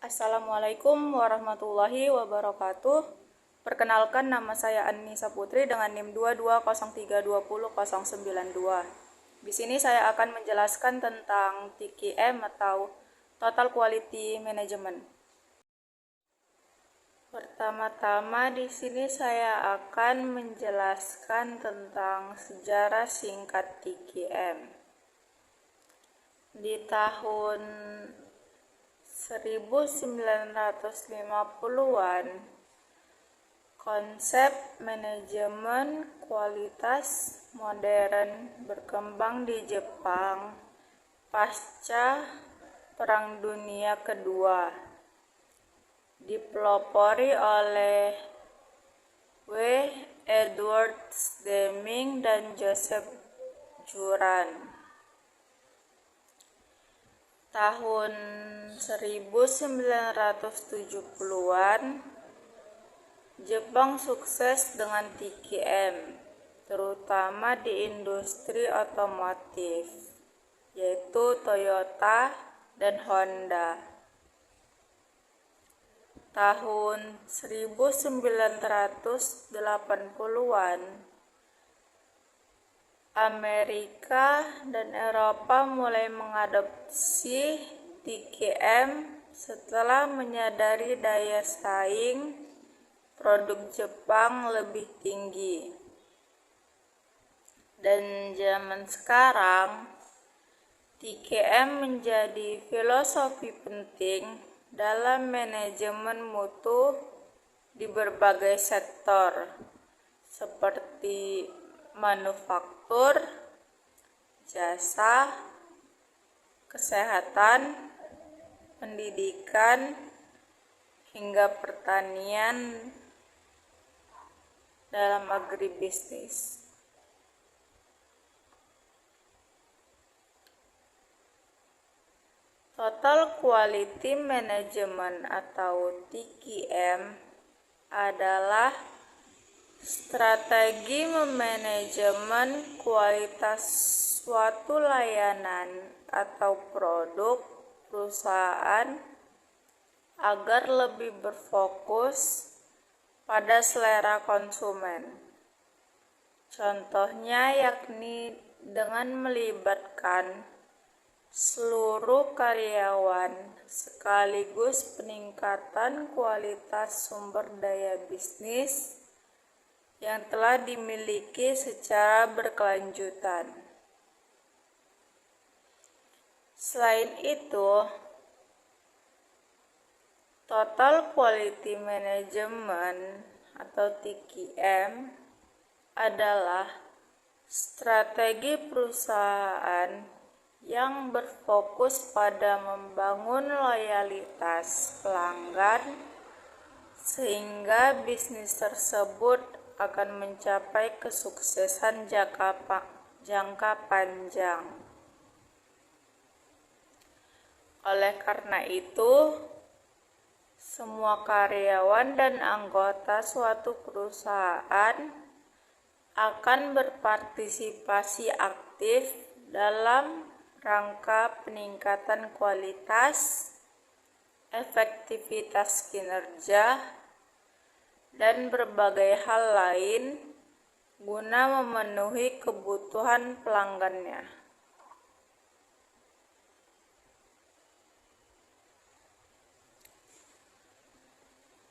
Assalamualaikum warahmatullahi wabarakatuh. Perkenalkan, nama saya Annisa Putri dengan NIM 220320092. Di sini saya akan menjelaskan tentang TQM atau Total Quality Management. Pertama-tama di sini saya akan menjelaskan tentang sejarah singkat TQM. Di tahun 1950-an, konsep manajemen kualitas modern berkembang di Jepang pasca Perang Dunia Kedua, dipelopori oleh W. Edward Deming dan Joseph Juran. Tahun 1970-an, Jepang sukses dengan TQM, terutama di industri otomotif, yaitu Toyota dan Honda. Tahun 1980-an, Amerika dan Eropa mulai mengadopsi TQM setelah menyadari daya saing produk Jepang lebih tinggi. Dan zaman sekarang, TQM menjadi filosofi penting dalam manajemen mutu di berbagai sektor, seperti manufaktur, jasa, kesehatan, pendidikan, hingga pertanian dalam agribisnis. Total Quality Management atau TQM adalah strategi memanajemen kualitas suatu layanan atau produk perusahaan agar lebih berfokus pada selera konsumen. Contohnya yakni dengan melibatkan seluruh karyawan sekaligus peningkatan kualitas sumber daya bisnis yang telah dimiliki secara berkelanjutan. Selain itu, Total Quality Management atau TQM adalah strategi perusahaan yang berfokus pada membangun loyalitas pelanggan sehingga bisnis tersebut akan mencapai kesuksesan jangka panjang. Oleh karena itu, semua karyawan dan anggota suatu perusahaan akan berpartisipasi aktif dalam rangka peningkatan kualitas, efektivitas kinerja, dan berbagai hal lain guna memenuhi kebutuhan pelanggannya.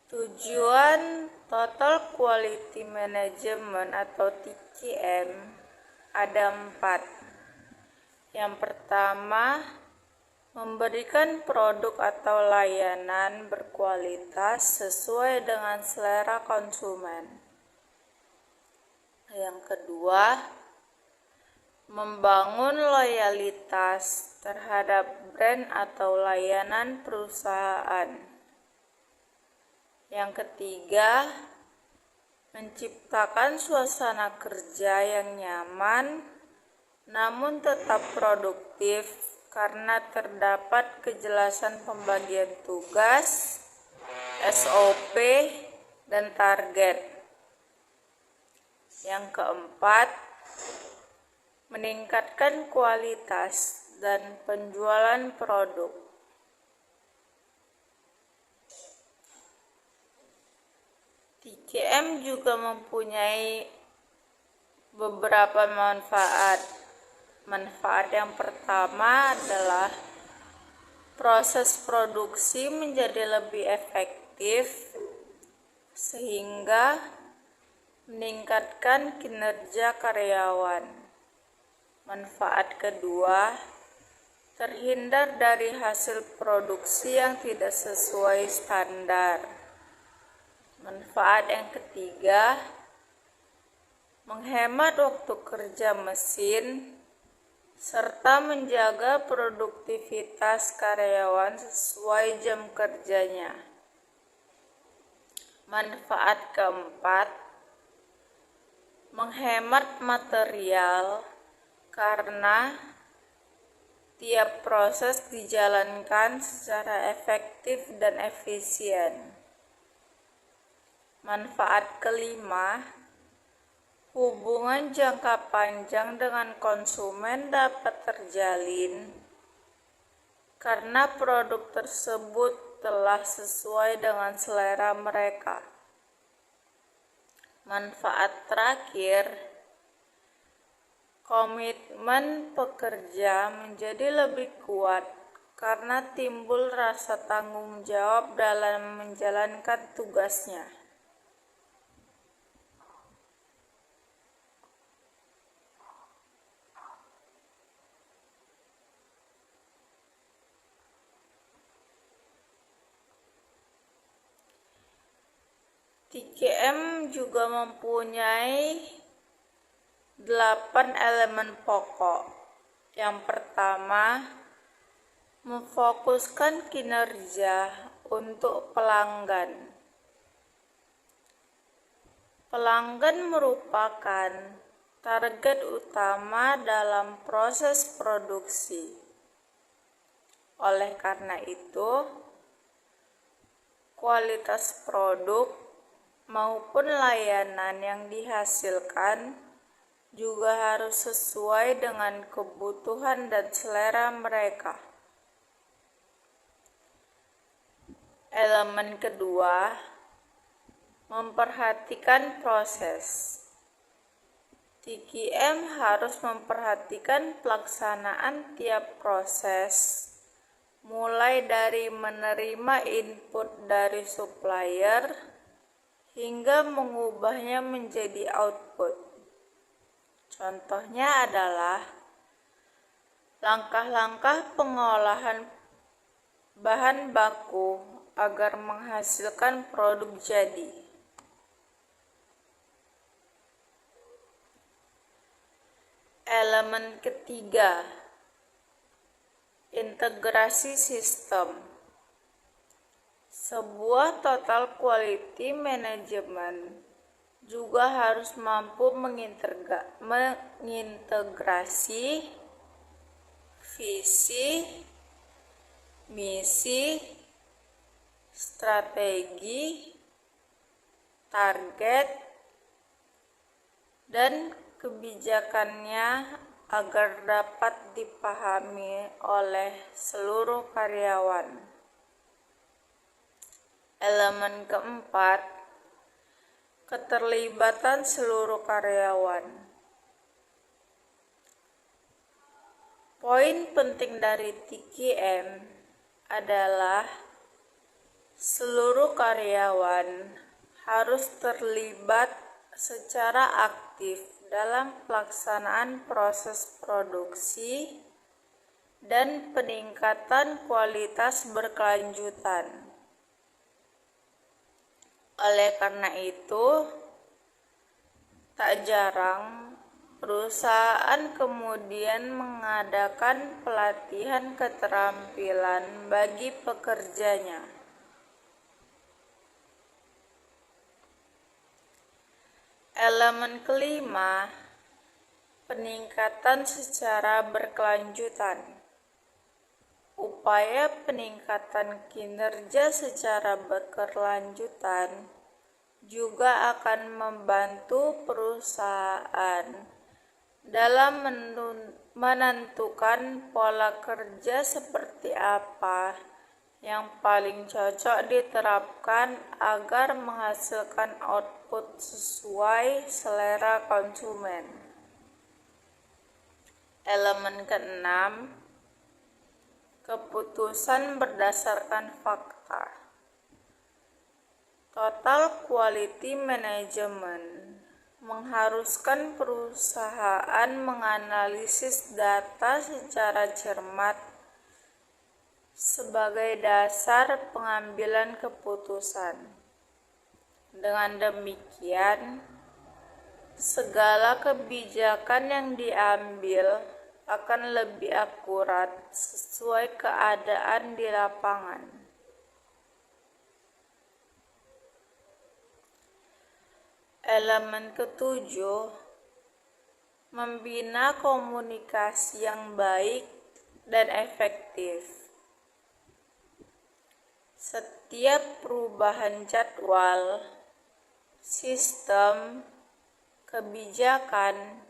Tujuan Total Quality Management atau TQM ada 4. Yang pertama, memberikan produk atau layanan berkualitas sesuai dengan selera konsumen. Yang kedua, membangun loyalitas terhadap brand atau layanan perusahaan. Yang ketiga, menciptakan suasana kerja yang nyaman namun tetap produktif karena terdapat kejelasan pembagian tugas, SOP, dan target. Yang keempat, meningkatkan kualitas dan penjualan produk. TKM juga mempunyai beberapa manfaat. Manfaat yang pertama adalah proses produksi menjadi lebih efektif sehingga meningkatkan kinerja karyawan. Manfaat kedua, terhindar dari hasil produksi yang tidak sesuai standar. Manfaat yang ketiga, menghemat waktu kerja mesin serta menjaga produktivitas karyawan sesuai jam kerjanya. Manfaat keempat, menghemat material karena tiap proses dijalankan secara efektif dan efisien. Manfaat kelima, hubungan jangka panjang dengan konsumen dapat terjalin karena produk tersebut telah sesuai dengan selera mereka. Manfaat terakhir, komitmen pekerja menjadi lebih kuat karena timbul rasa tanggung jawab dalam menjalankan tugasnya. TKM juga mempunyai 8 elemen pokok. Yang pertama, memfokuskan kinerja untuk pelanggan. Pelanggan merupakan target utama dalam proses produksi. Oleh karena itu, kualitas produk maupun layanan yang dihasilkan juga harus sesuai dengan kebutuhan dan selera mereka. Elemen kedua, memperhatikan proses. TKM harus memperhatikan pelaksanaan tiap proses, mulai dari menerima input dari supplier hingga mengubahnya menjadi output. Contohnya adalah langkah-langkah pengolahan bahan baku agar menghasilkan produk jadi. Elemen ketiga, integrasi sistem. Sebuah total quality management juga harus mampu mengintegrasi visi, misi, strategi, target, dan kebijakannya agar dapat dipahami oleh seluruh karyawan. Elemen keempat, keterlibatan seluruh karyawan. Poin penting dari TKM adalah seluruh karyawan harus terlibat secara aktif dalam pelaksanaan proses produksi dan peningkatan kualitas berkelanjutan. Oleh karena itu, tak jarang perusahaan kemudian mengadakan pelatihan keterampilan bagi pekerjanya. Elemen kelima, peningkatan secara berkelanjutan. Upaya peningkatan kinerja secara berkelanjutan juga akan membantu perusahaan dalam menentukan pola kerja seperti apa yang paling cocok diterapkan agar menghasilkan output sesuai selera konsumen. Elemen keenam, keputusan berdasarkan fakta. Total Quality Management mengharuskan perusahaan menganalisis data secara cermat sebagai dasar pengambilan keputusan. Dengan demikian, segala kebijakan yang diambil akan lebih akurat sesuai keadaan di lapangan. Elemen ketujuh, membina komunikasi yang baik dan efektif. Setiap perubahan jadwal, sistem, kebijakan,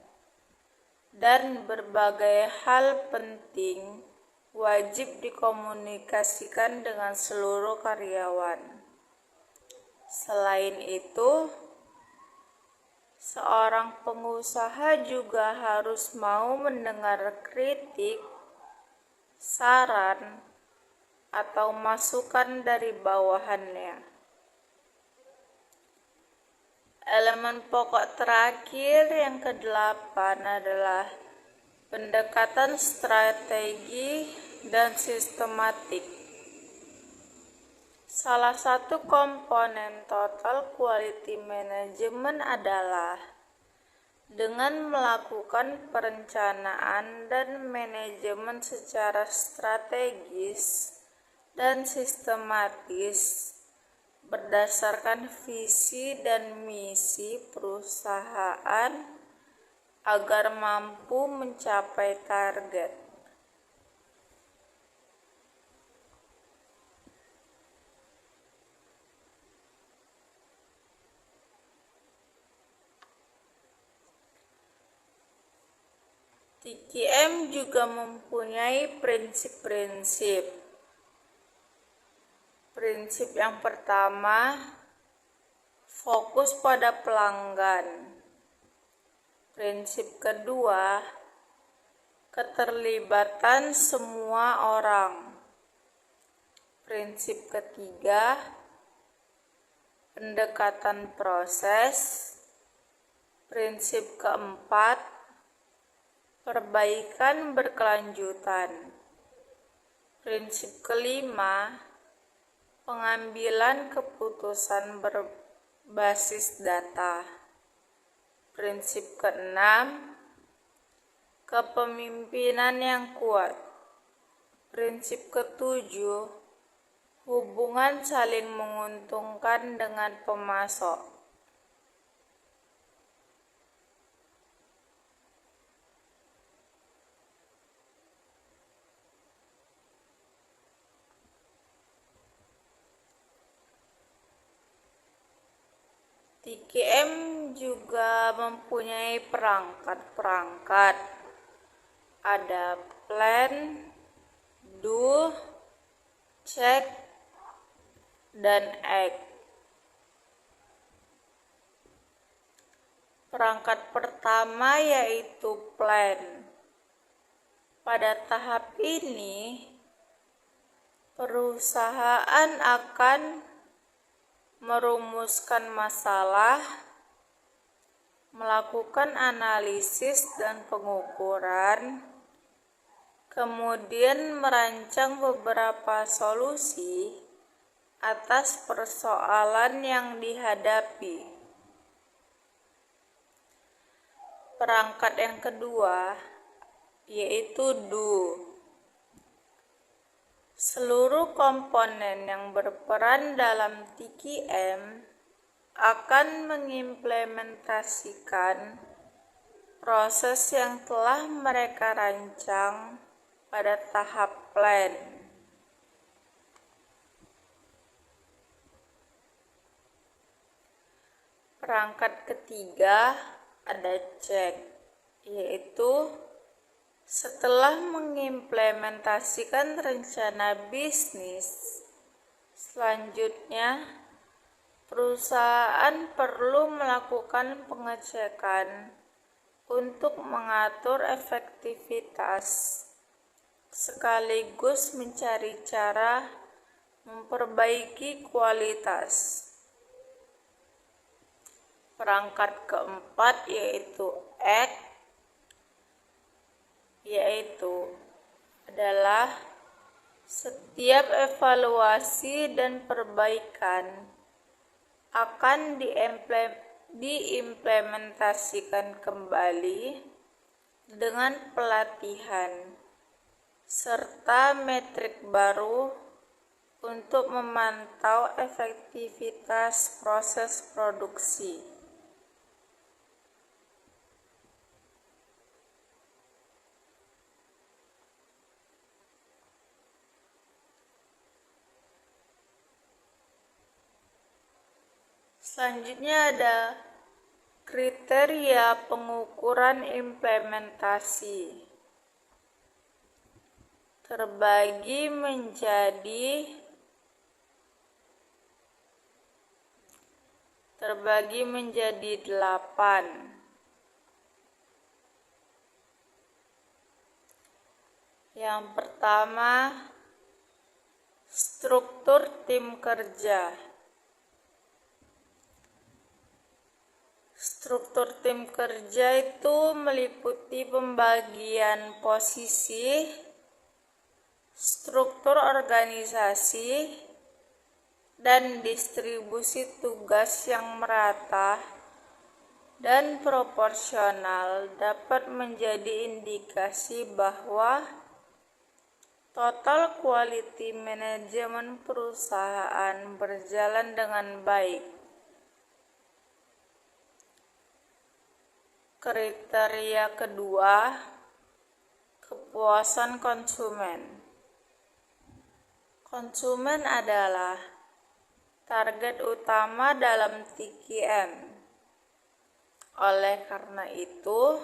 dan berbagai hal penting wajib dikomunikasikan dengan seluruh karyawan. Selain itu, seorang pengusaha juga harus mau mendengar kritik, saran, atau masukan dari bawahannya. Elemen pokok terakhir yang kedelapan adalah pendekatan strategi dan sistematik. Salah satu komponen total quality management adalah dengan melakukan perencanaan dan manajemen secara strategis dan sistematis berdasarkan visi dan misi perusahaan agar mampu mencapai target. TQM juga mempunyai prinsip-prinsip. Prinsip yang pertama, fokus pada pelanggan. Prinsip kedua, keterlibatan semua orang. Prinsip ketiga, pendekatan proses. Prinsip keempat, perbaikan berkelanjutan. Prinsip kelima, pengambilan keputusan berbasis data. Prinsip keenam, kepemimpinan yang kuat. Prinsip ketujuh, hubungan saling menguntungkan dengan pemasok. TQM juga mempunyai perangkat-perangkat. Ada plan, do, check, dan act. Perangkat pertama yaitu plan. Pada tahap ini, perusahaan akan merumuskan masalah, melakukan analisis dan pengukuran, kemudian merancang beberapa solusi atas persoalan yang dihadapi. Perangkat yang kedua yaitu do. Seluruh komponen yang berperan dalam TQM akan mengimplementasikan proses yang telah mereka rancang pada tahap plan. Perangkat ketiga ada check, yaitu setelah mengimplementasikan rencana bisnis, Selanjutnya, perusahaan perlu melakukan pengecekan untuk mengatur efektivitas, sekaligus mencari cara memperbaiki kualitas. Perangkat keempat yaitu ACT, yaitu adalah setiap evaluasi dan perbaikan akan diimplementasikan kembali dengan pelatihan serta metrik baru untuk memantau efektivitas proses produksi. Selanjutnya ada kriteria pengukuran implementasi. Terbagi menjadi 8. Yang pertama, struktur tim kerja. Struktur tim kerja itu meliputi pembagian posisi, struktur organisasi, dan distribusi tugas yang merata dan proporsional dapat menjadi indikasi bahwa total quality management perusahaan berjalan dengan baik. Kriteria kedua, kepuasan konsumen. Konsumen adalah target utama dalam TQM. Oleh karena itu,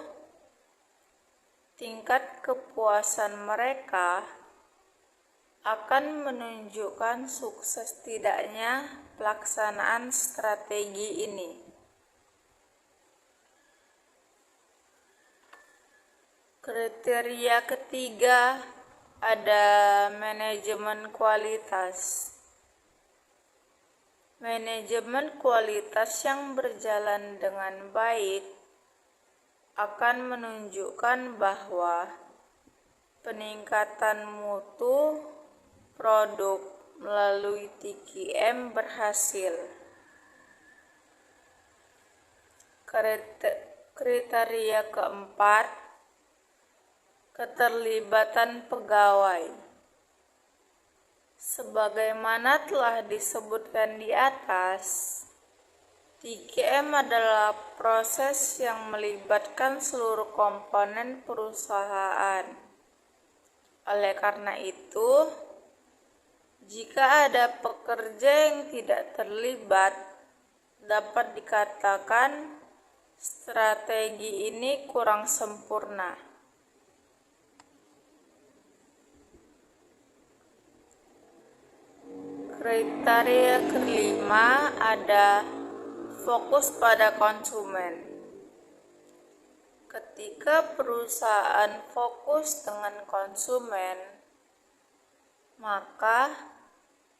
tingkat kepuasan mereka akan menunjukkan sukses tidaknya pelaksanaan strategi ini. Kriteria ketiga ada manajemen kualitas. Manajemen kualitas yang berjalan dengan baik akan menunjukkan bahwa peningkatan mutu produk melalui TQM berhasil. Kriteria keempat, keterlibatan pegawai. Sebagaimana telah disebutkan di atas, TQM adalah proses yang melibatkan seluruh komponen perusahaan. Oleh karena itu, jika ada pekerja yang tidak terlibat, dapat dikatakan strategi ini kurang sempurna. Kriteria kelima ada fokus pada konsumen. Ketika perusahaan fokus dengan konsumen, maka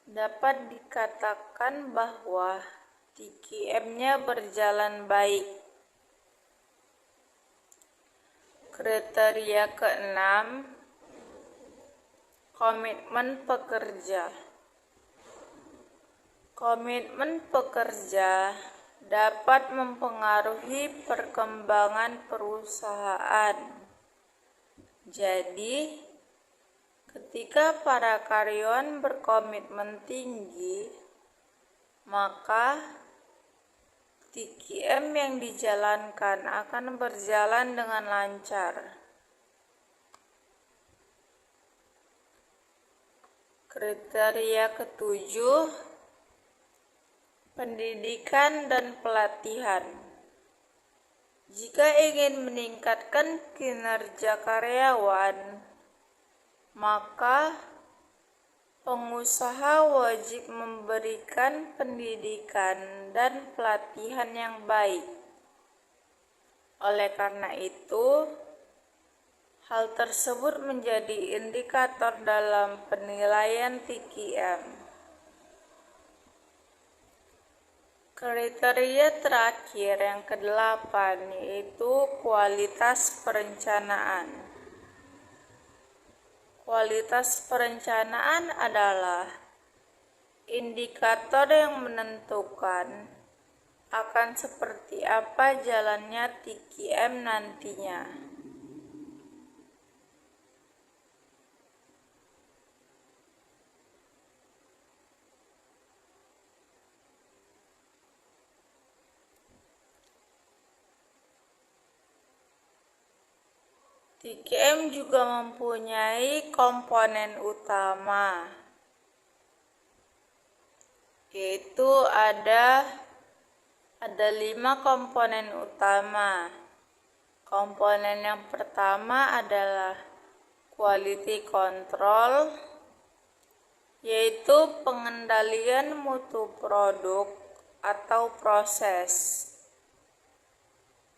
dapat dikatakan bahwa TQM-nya berjalan baik. Kriteria keenam, komitmen pekerja. Komitmen pekerja dapat mempengaruhi perkembangan perusahaan. Jadi, ketika para karyawan berkomitmen tinggi, maka TQM yang dijalankan akan berjalan dengan lancar. Kriteria ketujuh, pendidikan dan pelatihan. Jika ingin meningkatkan kinerja karyawan, maka Pengusaha wajib memberikan pendidikan dan pelatihan yang baik. Oleh karena itu, hal tersebut menjadi indikator dalam penilaian TQM. Kriteria terakhir yang ke-8 yaitu kualitas perencanaan. Kualitas perencanaan adalah indikator yang menentukan akan seperti apa jalannya TQM nantinya. TQM juga mempunyai komponen utama, yaitu ada 5 komponen utama. Komponen yang pertama adalah quality control, yaitu pengendalian mutu produk atau proses.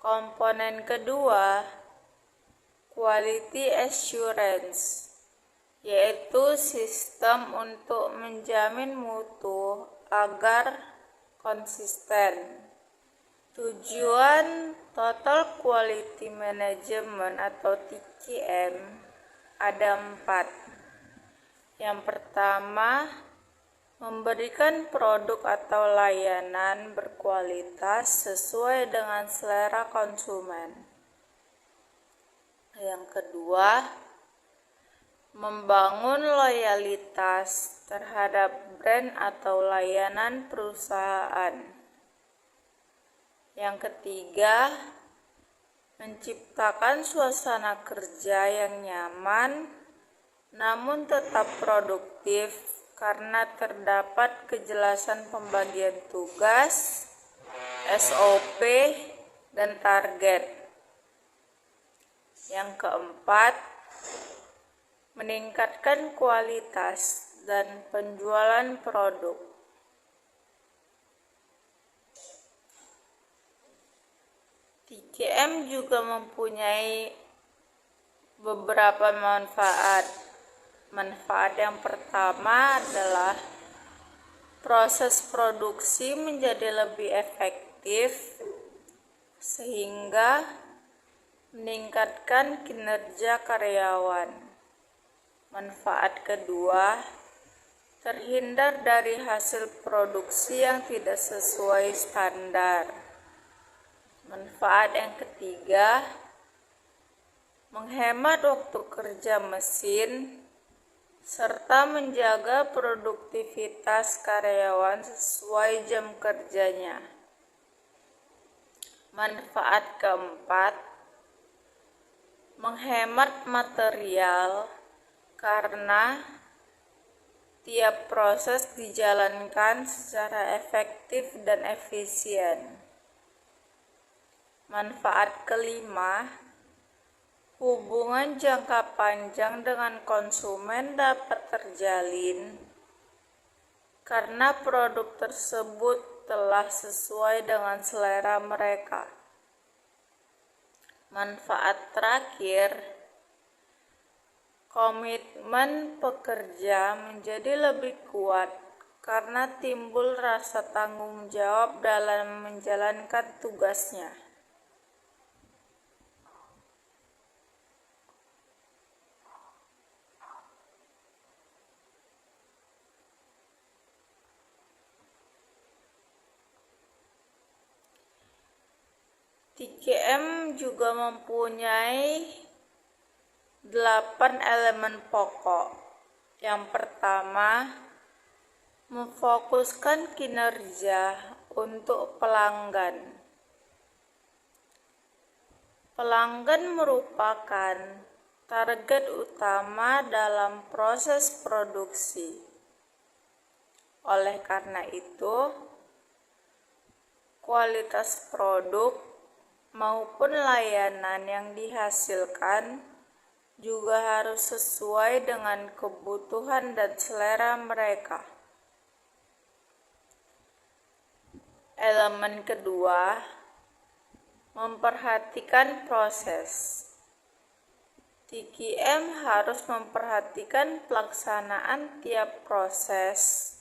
Komponen kedua, quality assurance, yaitu sistem untuk menjamin mutu agar konsisten. Tujuan Total Quality Management atau TQM ada 4. Yang pertama, memberikan produk atau layanan berkualitas sesuai dengan selera konsumen. Yang kedua, membangun loyalitas terhadap brand atau layanan perusahaan. Yang ketiga, menciptakan suasana kerja yang nyaman namun tetap produktif karena terdapat kejelasan pembagian tugas, SOP, dan target. Yang keempat, meningkatkan kualitas dan penjualan produk. TQM juga mempunyai beberapa manfaat. Manfaat yang pertama adalah proses produksi menjadi lebih efektif sehingga meningkatkan kinerja karyawan. Manfaat kedua, terhindar dari hasil produksi yang tidak sesuai standar. Manfaat yang ketiga, menghemat waktu kerja mesin serta menjaga produktivitas karyawan sesuai jam kerjanya. Manfaat keempat, menghemat material karena tiap proses dijalankan secara efektif dan efisien. Manfaat kelima, hubungan jangka panjang dengan konsumen dapat terjalin karena produk tersebut telah sesuai dengan selera mereka. Manfaat terakhir, komitmen pekerja menjadi lebih kuat karena timbul rasa tanggung jawab dalam menjalankan tugasnya. TQM juga mempunyai 8 elemen pokok. Yang pertama, memfokuskan kinerja untuk pelanggan. Pelanggan merupakan target utama dalam proses produksi. Oleh karena itu, kualitas produk maupun layanan yang dihasilkan juga harus sesuai dengan kebutuhan dan selera mereka. Elemen kedua, memperhatikan proses. TQM harus memperhatikan pelaksanaan tiap proses,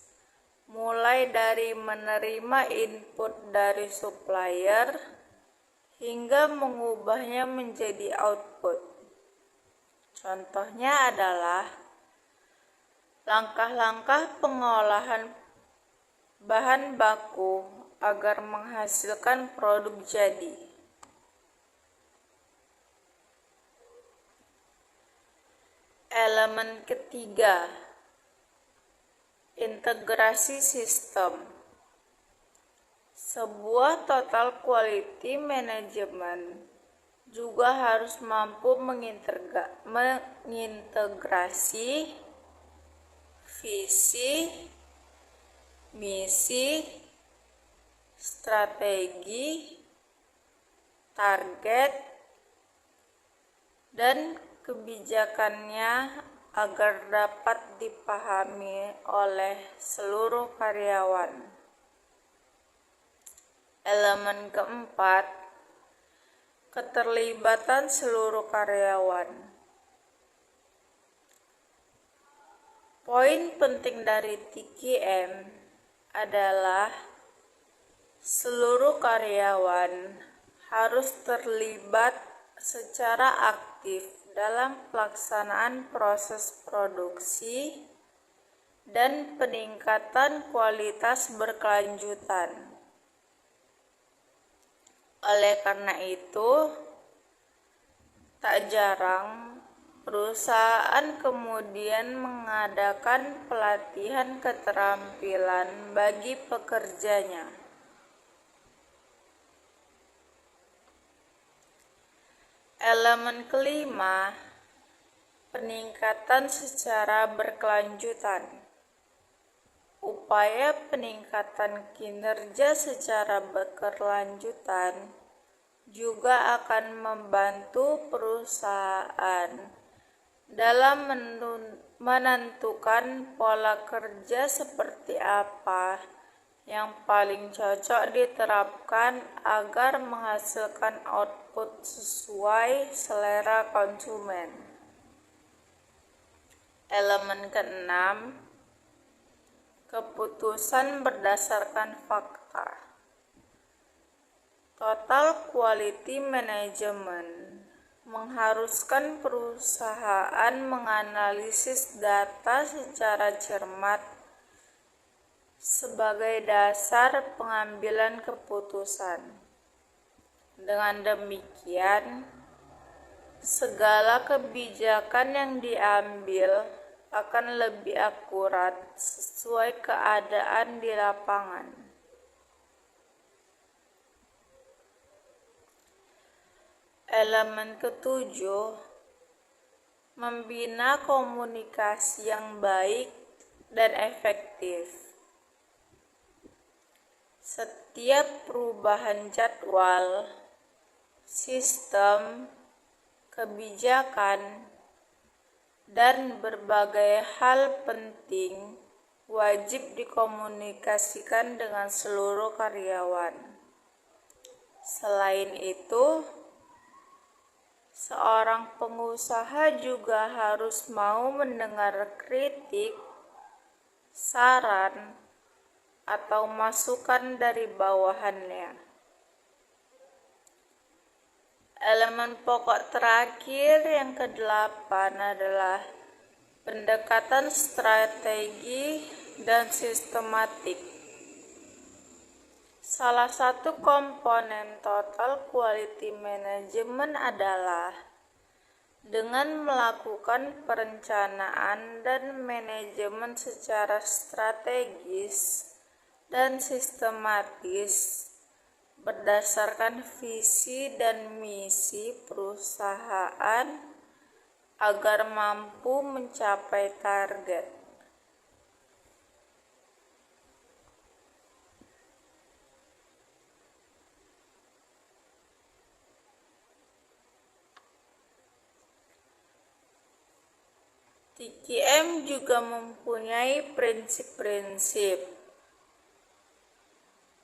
mulai dari menerima input dari supplier hingga mengubahnya menjadi output. Contohnya adalah langkah-langkah pengolahan bahan baku agar menghasilkan produk jadi. Elemen ketiga, integrasi sistem. Sebuah total quality management juga harus mampu mengintegrasi visi, misi, strategi, target, dan kebijakannya agar dapat dipahami oleh seluruh karyawan. Elemen keempat, keterlibatan seluruh karyawan. Poin penting dari TQM adalah seluruh karyawan harus terlibat secara aktif dalam pelaksanaan proses produksi dan peningkatan kualitas berkelanjutan. Oleh karena itu, tak jarang perusahaan kemudian mengadakan pelatihan keterampilan bagi pekerjanya. Elemen kelima, peningkatan secara berkelanjutan. Upaya peningkatan kinerja secara berkelanjutan juga akan membantu perusahaan dalam menentukan pola kerja seperti apa yang paling cocok diterapkan agar menghasilkan output sesuai selera konsumen. Elemen keenam, keputusan berdasarkan fakta. Total quality management mengharuskan perusahaan menganalisis data secara cermat sebagai dasar pengambilan keputusan. Dengan demikian, segala kebijakan yang diambil akan lebih akurat sesuai keadaan di lapangan. Elemen ketujuh, membina komunikasi yang baik dan efektif. Setiap perubahan jadwal, sistem, kebijakan, dan berbagai hal penting wajib dikomunikasikan dengan seluruh karyawan. Selain itu, seorang pengusaha juga harus mau mendengar kritik, saran, atau masukan dari bawahannya. Elemen pokok terakhir yang kedelapan adalah pendekatan strategi dan sistematik. Salah satu komponen total quality management adalah dengan melakukan perencanaan dan manajemen secara strategis dan sistematis berdasarkan visi dan misi perusahaan agar mampu mencapai target. TQM juga mempunyai prinsip-prinsip.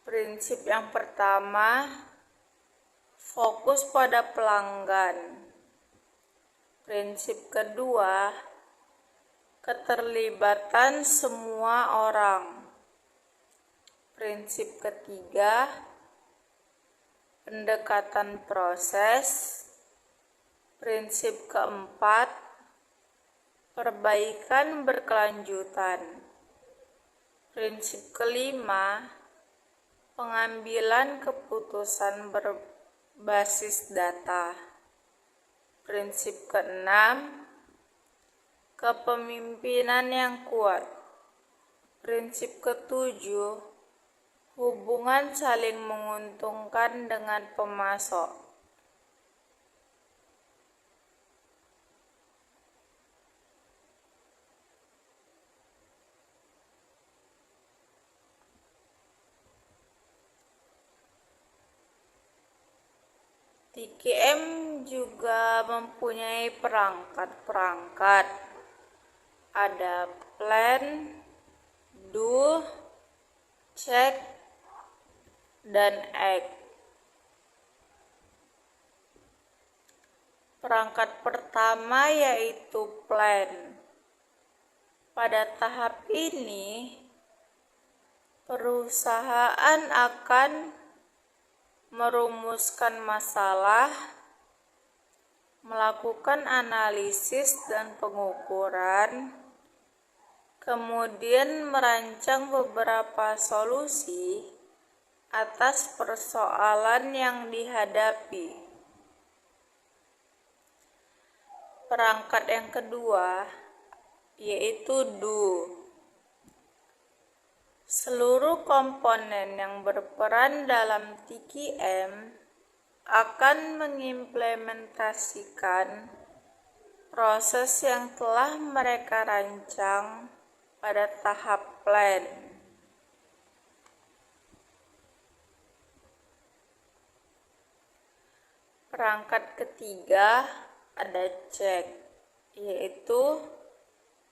Prinsip yang pertama, fokus pada pelanggan. Prinsip kedua, keterlibatan semua orang. Prinsip ketiga, pendekatan proses. Prinsip keempat, perbaikan berkelanjutan. Prinsip kelima, pengambilan keputusan berbasis data. Prinsip keenam, kepemimpinan yang kuat. Prinsip ketujuh, hubungan saling menguntungkan dengan pemasok. TQM juga mempunyai perangkat-perangkat. Ada plan, do, check, dan act. Perangkat pertama yaitu plan. Pada tahap ini, perusahaan akan merumuskan masalah, melakukan analisis dan pengukuran, kemudian merancang beberapa solusi atas persoalan yang dihadapi. Perangkat yang kedua yaitu do. Seluruh komponen yang berperan dalam TQM akan mengimplementasikan proses yang telah mereka rancang pada tahap plan. Perangkat ketiga ada check, yaitu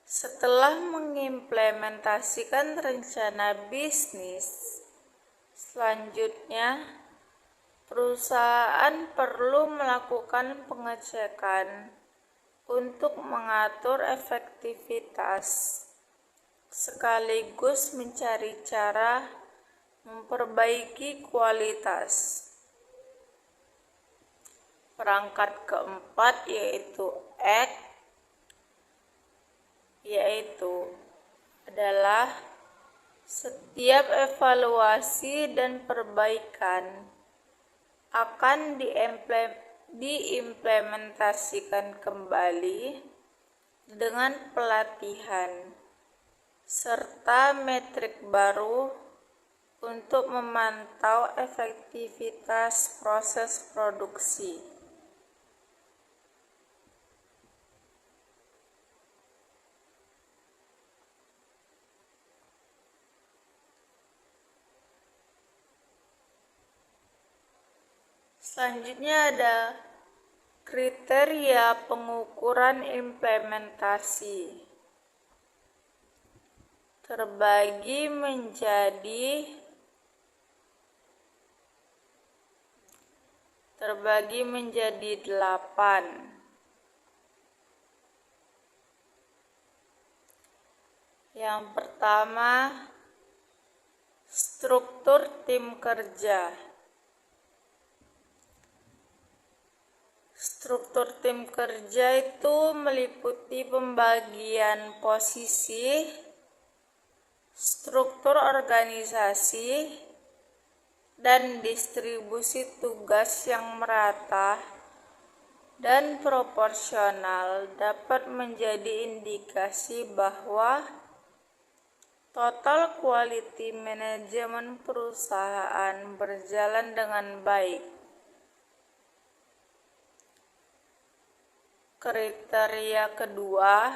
setelah mengimplementasikan rencana bisnis, selanjutnya perusahaan perlu melakukan pengecekan untuk mengatur efektivitas, sekaligus mencari cara memperbaiki kualitas. Perangkat keempat yaitu act, yaitu adalah setiap evaluasi dan perbaikan akan diimplementasikan kembali dengan pelatihan serta metrik baru untuk memantau efektivitas proses produksi. Selanjutnya ada kriteria pengukuran implementasi. Terbagi menjadi 8. Yang pertama, struktur tim kerja. Struktur tim kerja itu meliputi pembagian posisi, struktur organisasi, dan distribusi tugas yang merata dan proporsional dapat menjadi indikasi bahwa total quality management perusahaan berjalan dengan baik. Kriteria kedua,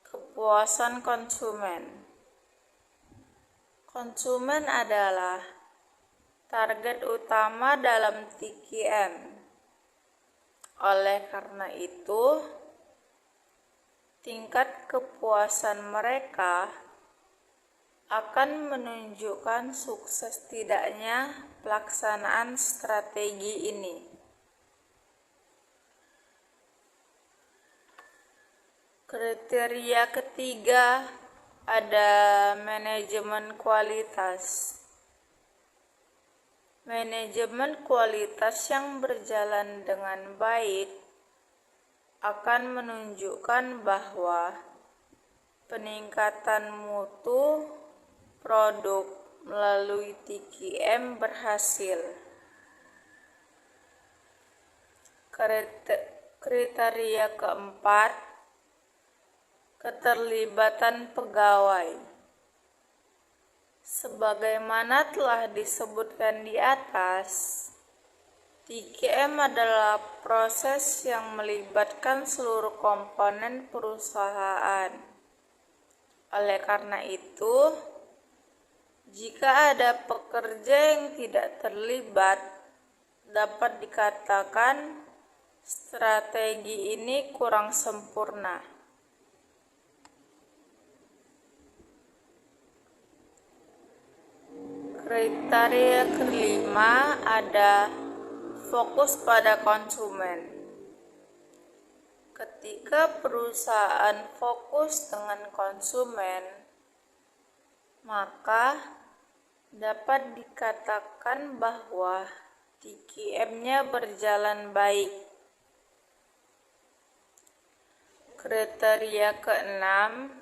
kepuasan konsumen. Konsumen adalah target utama dalam TQM. Oleh karena itu, tingkat kepuasan mereka akan menunjukkan sukses tidaknya pelaksanaan strategi ini. Kriteria ketiga ada manajemen kualitas. Manajemen kualitas yang berjalan dengan baik akan menunjukkan bahwa peningkatan mutu produk melalui TQM berhasil. Kriteria keempat, keterlibatan pegawai. Sebagaimana telah disebutkan di atas, TQM adalah proses yang melibatkan seluruh komponen perusahaan. Oleh karena itu, jika ada pekerja yang tidak terlibat, dapat dikatakan strategi ini kurang sempurna. Kriteria kelima ada fokus pada konsumen. Ketika perusahaan fokus dengan konsumen, maka dapat dikatakan bahwa TQM-nya berjalan baik. Kriteria keenam,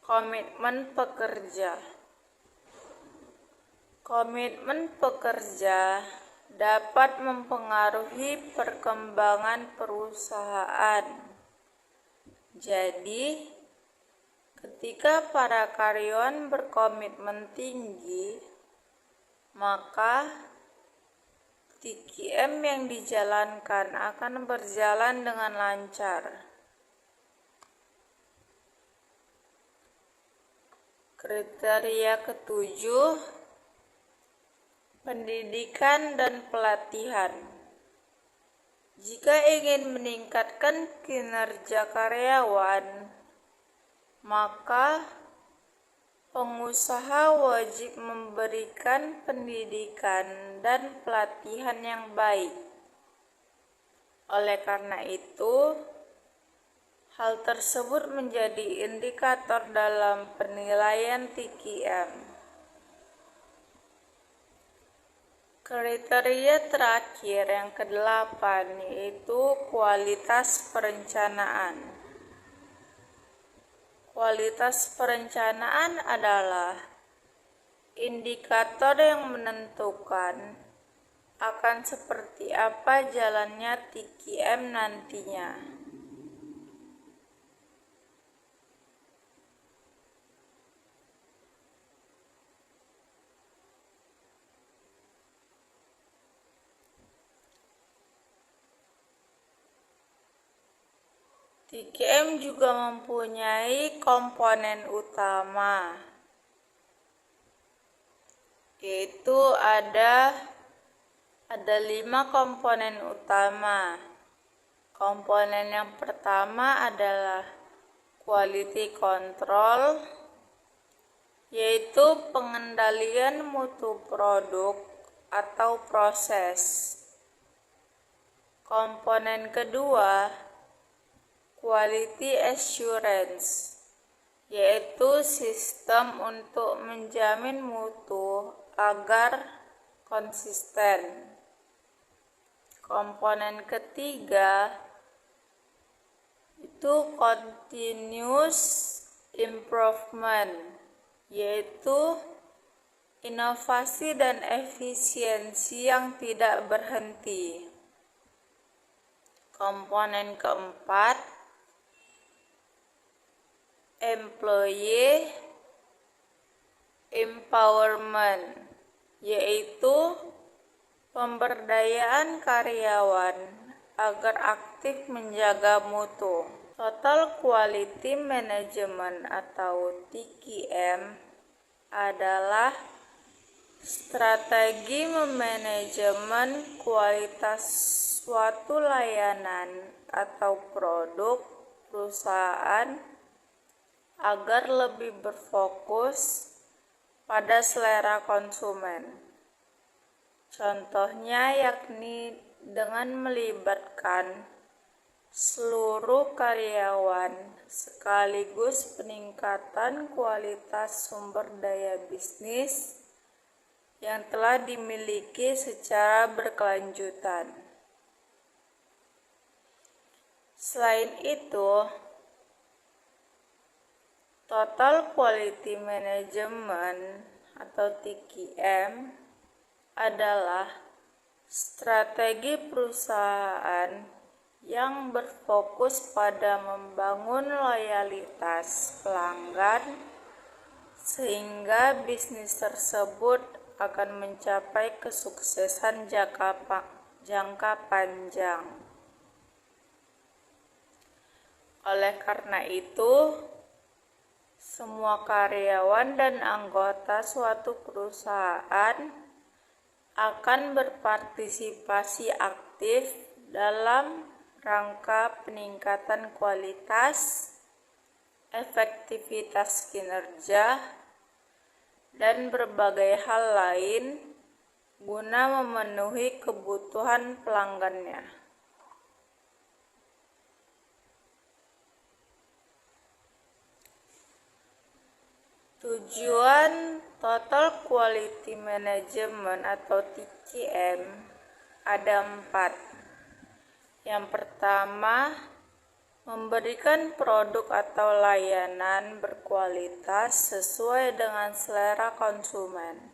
komitmen pekerja. Komitmen pekerja dapat mempengaruhi perkembangan perusahaan. Jadi, ketika para karyawan berkomitmen tinggi, maka TQM yang dijalankan akan berjalan dengan lancar. Kriteria ketujuh, pendidikan dan pelatihan. Jika ingin meningkatkan kinerja karyawan, maka pengusaha wajib memberikan pendidikan dan pelatihan yang baik. Oleh karena itu, hal tersebut menjadi indikator dalam penilaian TQM. Kriteria terakhir yang kedelapan yaitu kualitas perencanaan. Kualitas perencanaan adalah indikator yang menentukan akan seperti apa jalannya TQM nantinya. TQM juga mempunyai komponen utama, yaitu ada 5 komponen utama. Komponen yang pertama adalah quality control, yaitu pengendalian mutu produk atau proses. Komponen kedua, quality assurance, yaitu sistem untuk menjamin mutu agar konsisten. Komponen ketiga itu continuous improvement, yaitu inovasi dan efisiensi yang tidak berhenti. Komponen keempat, employee empowerment, yaitu pemberdayaan karyawan agar aktif menjaga mutu. Total Quality Management atau TQM adalah strategi memanajemen kualitas suatu layanan atau produk perusahaan agar lebih berfokus pada selera konsumen. Contohnya yakni dengan melibatkan seluruh karyawan sekaligus peningkatan kualitas sumber daya bisnis yang telah dimiliki secara berkelanjutan. Selain itu, Total Quality Management atau TQM adalah strategi perusahaan yang berfokus pada membangun loyalitas pelanggan sehingga bisnis tersebut akan mencapai kesuksesan jangka panjang. Oleh karena itu, semua karyawan dan anggota suatu perusahaan akan berpartisipasi aktif dalam rangka peningkatan kualitas, efektivitas kinerja, dan berbagai hal lain guna memenuhi kebutuhan pelanggannya. Tujuan Total Quality Management atau TQM ada 4. Yang pertama, memberikan produk atau layanan berkualitas sesuai dengan selera konsumen.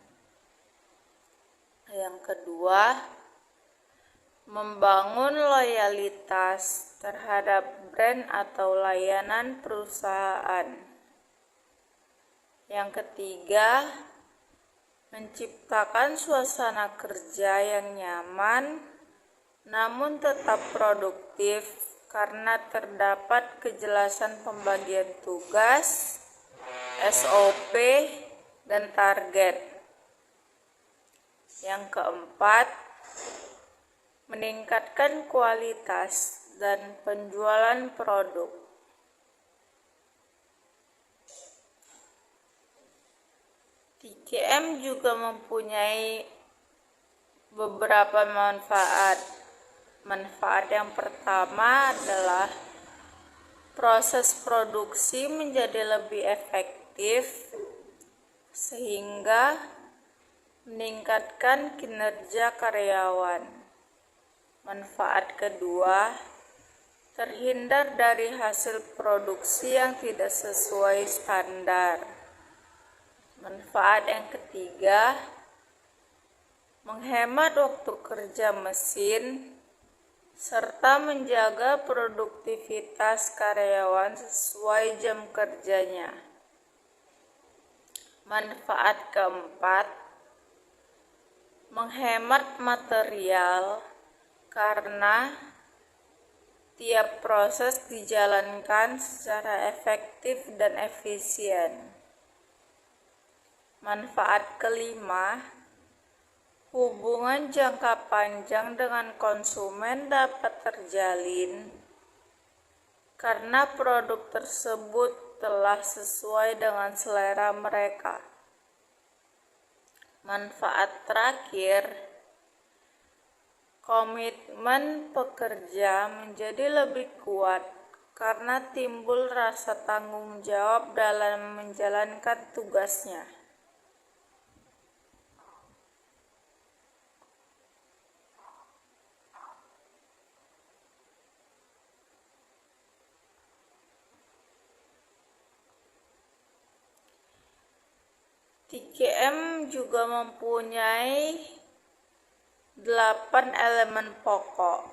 Yang kedua, membangun loyalitas terhadap brand atau layanan perusahaan. Yang ketiga, menciptakan suasana kerja yang nyaman namun tetap produktif karena terdapat kejelasan pembagian tugas, SOP, dan target. Yang keempat, meningkatkan kualitas dan penjualan produk. TQM juga mempunyai beberapa manfaat. Manfaat yang pertama adalah proses produksi menjadi lebih efektif sehingga meningkatkan kinerja karyawan. Manfaat kedua, terhindar dari hasil produksi yang tidak sesuai standar. Manfaat yang ketiga, menghemat waktu kerja mesin serta menjaga produktivitas karyawan sesuai jam kerjanya. Manfaat keempat, menghemat material karena tiap proses dijalankan secara efektif dan efisien. Manfaat kelima, hubungan jangka panjang dengan konsumen dapat terjalin karena produk tersebut telah sesuai dengan selera mereka. Manfaat terakhir, komitmen pekerja menjadi lebih kuat karena timbul rasa tanggung jawab dalam menjalankan tugasnya. TQM juga mempunyai 8 elemen pokok.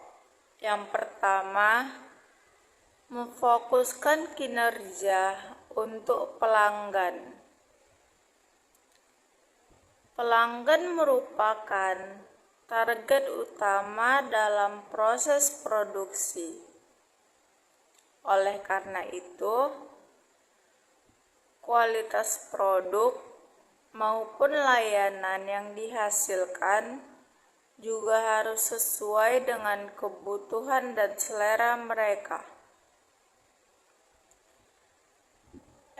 Yang pertama, memfokuskan kinerja untuk pelanggan. Pelanggan merupakan target utama dalam proses produksi. Oleh karena itu, kualitas produk maupun layanan yang dihasilkan juga harus sesuai dengan kebutuhan dan selera mereka.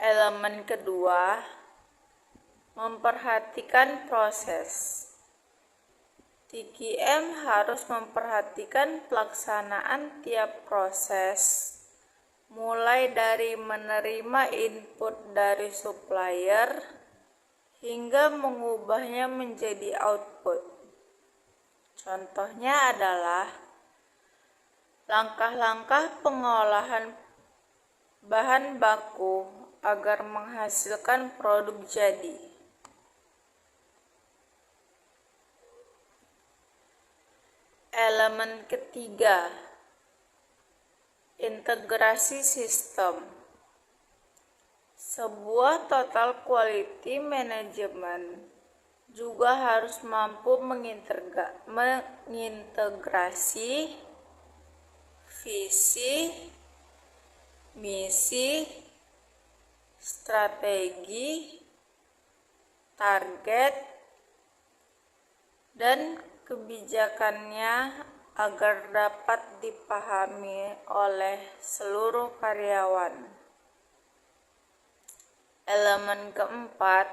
Elemen kedua, memperhatikan proses. TQM harus memperhatikan pelaksanaan tiap proses, mulai dari menerima input dari supplier hingga mengubahnya menjadi output. Contohnya adalah langkah-langkah pengolahan bahan baku agar menghasilkan produk jadi. Elemen ketiga, integrasi sistem. Sebuah total quality management juga harus mampu mengintegrasi visi, misi, strategi, target, dan kebijakannya agar dapat dipahami oleh seluruh karyawan. Elemen keempat,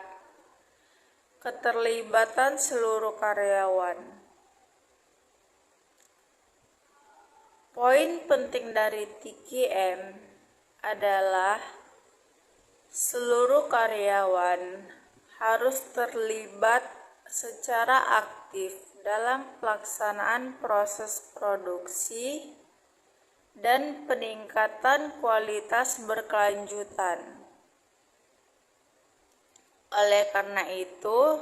keterlibatan seluruh karyawan. Poin penting dari TQM adalah seluruh karyawan harus terlibat secara aktif dalam pelaksanaan proses produksi dan peningkatan kualitas berkelanjutan. Oleh karena itu,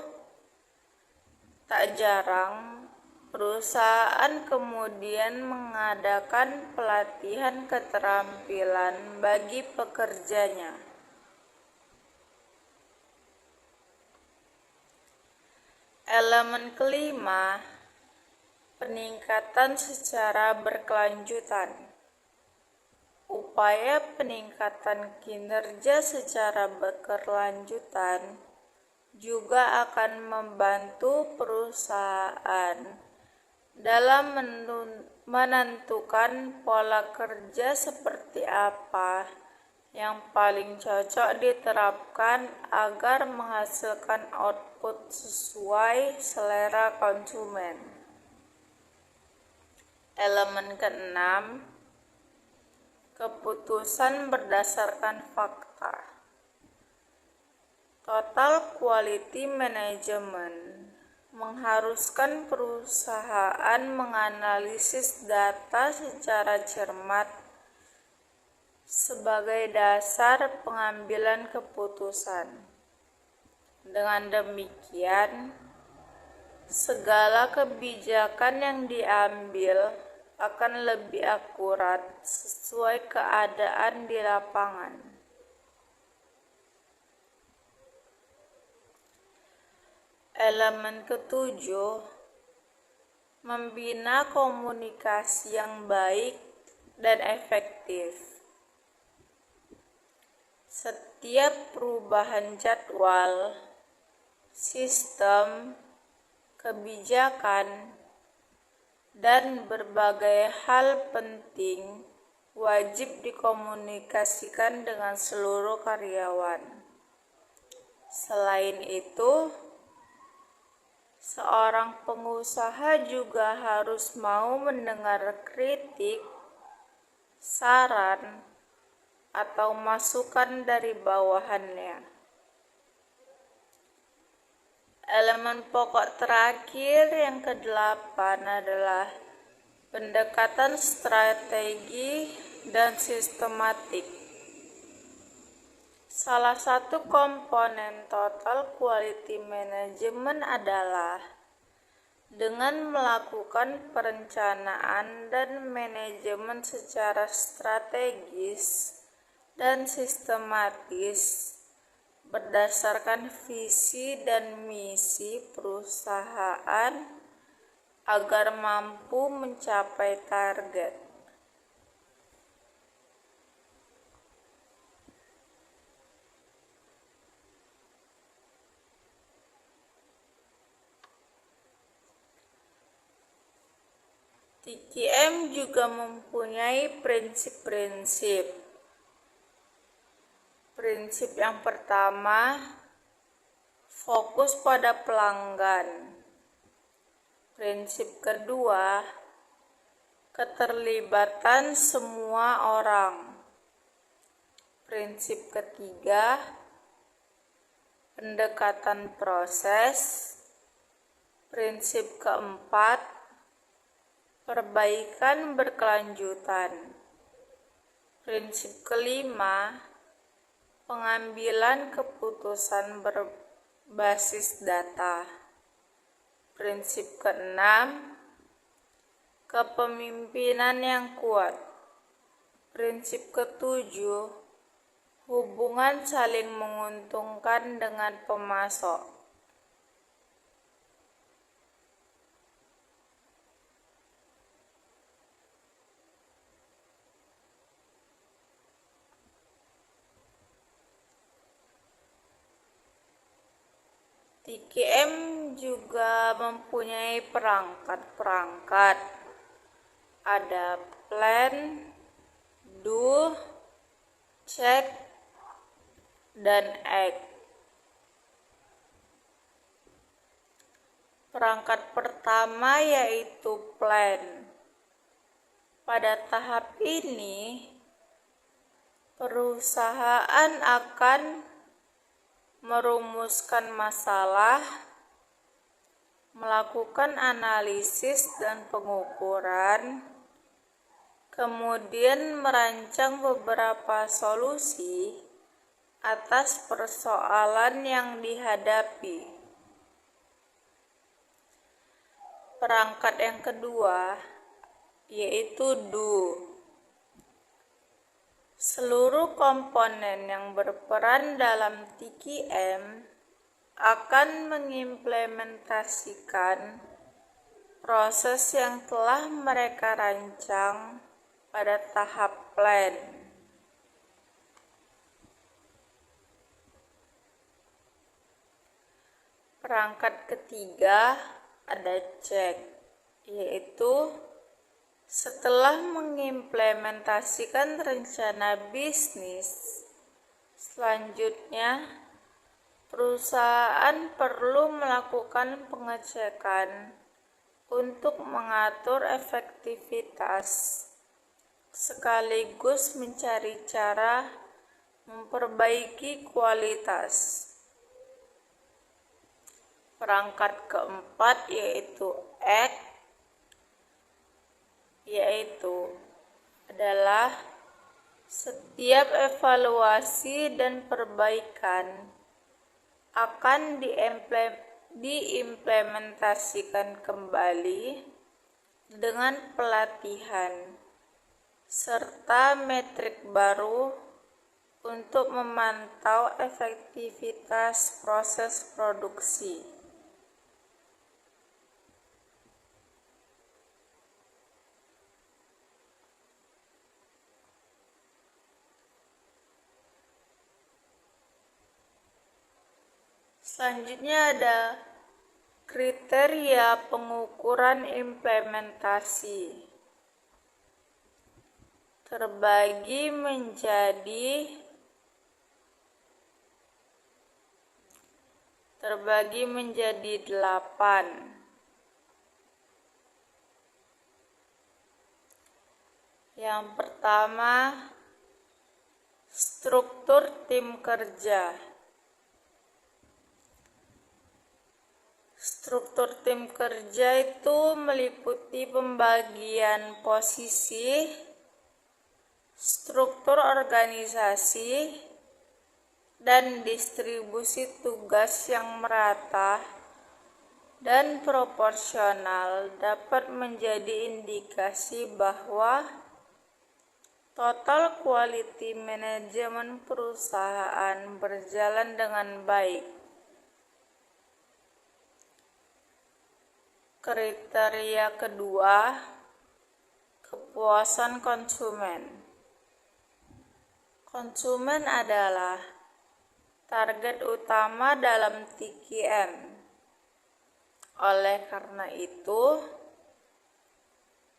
tak jarang perusahaan kemudian mengadakan pelatihan keterampilan bagi pekerjanya. Elemen kelima, peningkatan secara berkelanjutan. Upaya peningkatan kinerja secara berkelanjutan juga akan membantu perusahaan dalam menentukan pola kerja seperti apa yang paling cocok diterapkan agar menghasilkan output sesuai selera konsumen. Elemen keenam, keputusan berdasarkan fakta. Total quality management mengharuskan perusahaan menganalisis data secara cermat sebagai dasar pengambilan keputusan. Dengan demikian, segala kebijakan yang diambil akan lebih akurat sesuai keadaan di lapangan. Elemen ketujuh, membina komunikasi yang baik dan efektif. Setiap perubahan jadwal, sistem, kebijakan, dan berbagai hal penting wajib dikomunikasikan dengan seluruh karyawan. Selain itu, seorang pengusaha juga harus mau mendengar kritik, saran, atau masukan dari bawahannya. Elemen pokok terakhir yang kedelapan adalah pendekatan strategi dan sistematik. Salah satu komponen total quality management adalah dengan melakukan perencanaan dan manajemen secara strategis dan sistematis berdasarkan visi dan misi perusahaan agar mampu mencapai target. TQM juga mempunyai prinsip-prinsip. Prinsip yang pertama, fokus pada pelanggan. Prinsip kedua, keterlibatan semua orang. Prinsip ketiga, pendekatan proses. Prinsip keempat, perbaikan berkelanjutan. Prinsip kelima, pengambilan keputusan berbasis data. Prinsip keenam, kepemimpinan yang kuat. Prinsip ketujuh, hubungan saling menguntungkan dengan pemasok. TKM juga mempunyai perangkat-perangkat. Ada plan, do, check, dan act. Perangkat pertama yaitu plan. Pada tahap ini, perusahaan akan merumuskan masalah, melakukan analisis dan pengukuran, kemudian merancang beberapa solusi atas persoalan yang dihadapi. Perangkat yang kedua yaitu do. Seluruh komponen yang berperan dalam TKM akan mengimplementasikan proses yang telah mereka rancang pada tahap plan. Perangkat ketiga ada check, yaitu setelah mengimplementasikan rencana bisnis, selanjutnya perusahaan perlu melakukan pengecekan untuk mengatur efektivitas, sekaligus mencari cara memperbaiki kualitas. Perangkat keempat yaitu act, yaitu adalah setiap evaluasi dan perbaikan akan diimplementasikan kembali dengan pelatihan serta metrik baru untuk memantau efektivitas proses produksi. Selanjutnya ada kriteria pengukuran implementasi. Terbagi menjadi 8. Yang pertama, struktur tim kerja. Struktur tim kerja itu meliputi pembagian posisi, struktur organisasi, dan distribusi tugas yang merata dan proporsional dapat menjadi indikasi bahwa total quality management perusahaan berjalan dengan baik. Kriteria kedua, kepuasan konsumen. Konsumen adalah target utama dalam TKM. Oleh karena itu,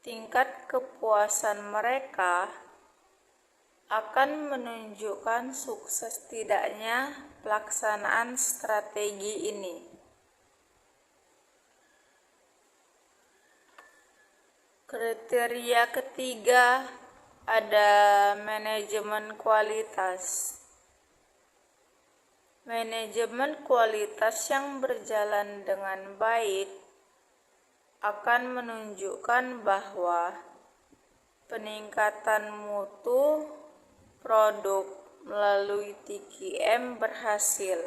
tingkat kepuasan mereka akan menunjukkan sukses tidaknya pelaksanaan strategi ini. Kriteria ketiga ada manajemen kualitas. Manajemen kualitas yang berjalan dengan baik akan menunjukkan bahwa peningkatan mutu produk melalui TQM berhasil.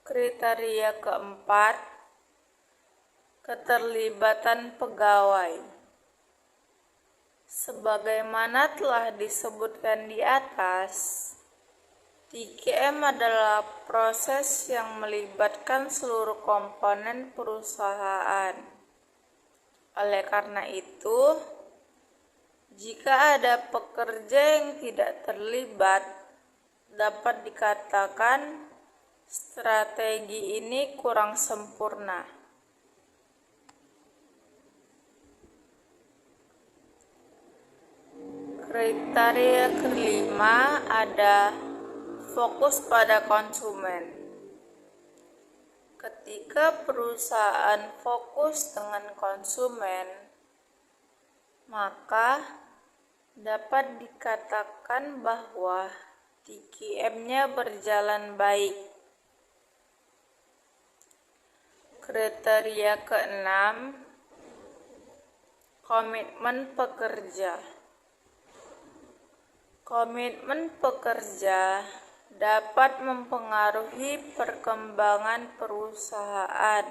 Kriteria keempat, keterlibatan pegawai. Sebagaimana telah disebutkan di atas, TQM adalah proses yang melibatkan seluruh komponen perusahaan. Oleh karena itu, jika ada pekerja yang tidak terlibat, dapat dikatakan strategi ini kurang sempurna. Kriteria kelima ada fokus pada konsumen. Ketika perusahaan fokus dengan konsumen, maka dapat dikatakan bahwa TQM-nya berjalan baik. Kriteria keenam, komitmen pekerja. Komitmen pekerja dapat mempengaruhi perkembangan perusahaan.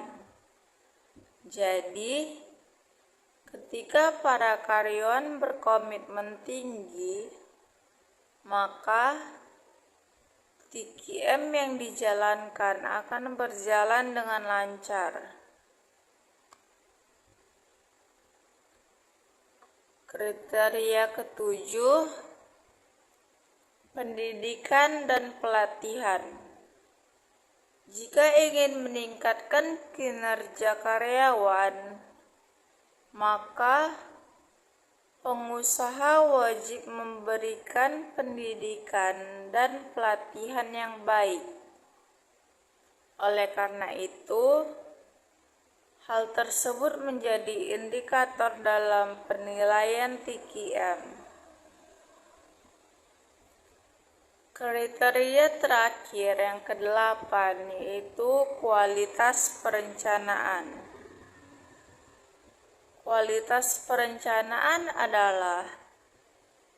Jadi, ketika para karyawan berkomitmen tinggi, maka TQM yang dijalankan akan berjalan dengan lancar. Kriteria ketujuh, pendidikan dan pelatihan. Jika ingin meningkatkan kinerja karyawan, maka pengusaha wajib memberikan pendidikan dan pelatihan yang baik. Oleh karena itu, hal tersebut menjadi indikator dalam penilaian TQM. Kriteria terakhir yang kedelapan yaitu kualitas perencanaan. Kualitas perencanaan adalah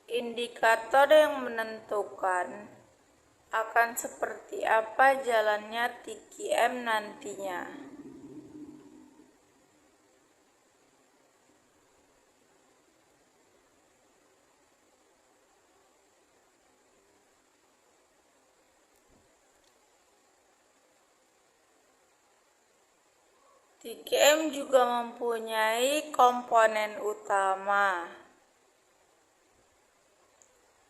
indikator yang menentukan akan seperti apa jalannya TQM nantinya. TQM juga mempunyai komponen utama,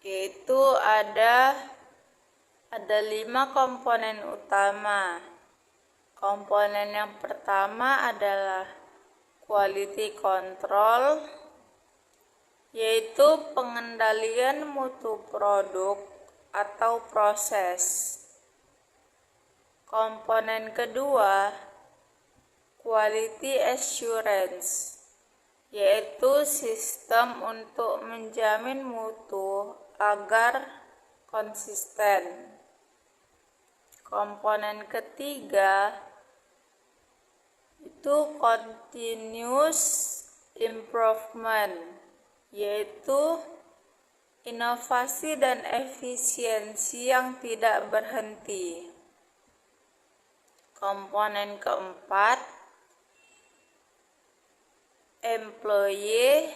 yaitu ada 5 komponen utama. Komponen yang pertama adalah quality control, yaitu pengendalian mutu produk atau proses. Komponen kedua, quality assurance, yaitu sistem untuk menjamin mutu agar konsisten. Komponen ketiga itu continuous improvement, yaitu inovasi dan efisiensi yang tidak berhenti. Komponen keempat, employee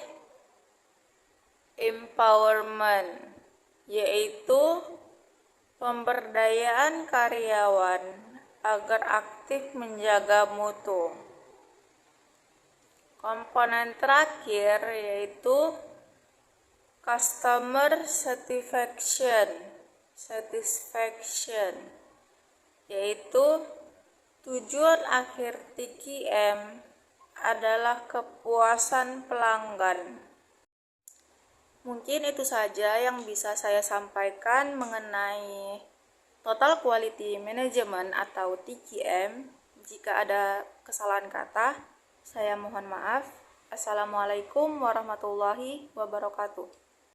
empowerment, yaitu pemberdayaan karyawan agar aktif menjaga mutu. Komponen terakhir yaitu customer satisfaction, yaitu tujuan akhir TQM adalah kepuasan pelanggan. Mungkin itu saja yang bisa saya sampaikan mengenai Total Quality Management atau TQM. Jika ada kesalahan kata, saya mohon maaf. Assalamualaikum warahmatullahi wabarakatuh.